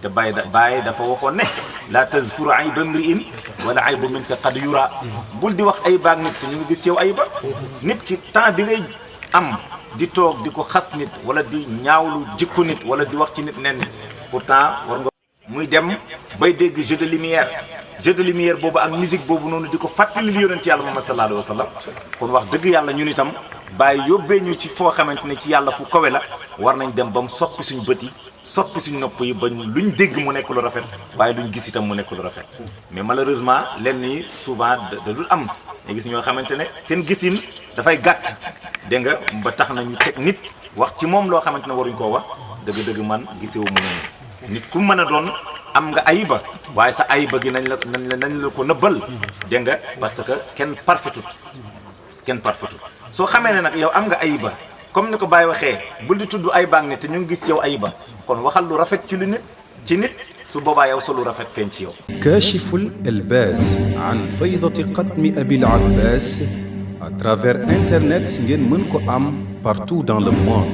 te Baye dafa waxoon ne la tazkuru ayba mri'in wala aybu minka qad yura bul di wax ay baag nit te ñu ngi gis ci yow ayba nit ki temps bi ngay am di toog di ko xas nit wala di ñaawlu jikko nit wala di wax ci nit nen pourtant war nga muy dem bay dégg jeu de lumière boobu ak musique boobu noonu di ko fàttali li yonent yàlla Muhammad sallallahu alayhi wa sallam kon wax dëgg yàlla ñun itam Baye yóbbee ñu ci foo xamante ne ci yàlla fu kawe la war nañ dem ba mu soppi suñ bët yi soppi suñ nopp yi ba luñ dégg mu nekk lu rafet waaye luñ gis itam mu nekk lu rafet mais malheureusement lenn yi souvent da dul am nga gis ñoo xamante ne seen gisin dafay gàtt dégg nga ba tax na ñu teg nit wax ci moom loo xamante ne waruñ koo wax dëgg-dëgg man gisewu mu noonu nit ku mën a doon am nga ayiba waaye sa ayiba gi nañ la ko nëbbal dégg nga parce que kenn parfaitut soo xamee ne nag yow am nga ayiba comme ni ko Baye waxee bul di tudd ay baag nit te ñu ngi gis yow ayiba kon waxal lu rafet ci nit su boobaa yow sa lu rafet feeñ ci yow. Kashiful Elbas an faydati xatmi Abil Abbas à travers internet ngeen mën ko am partout dans le monde.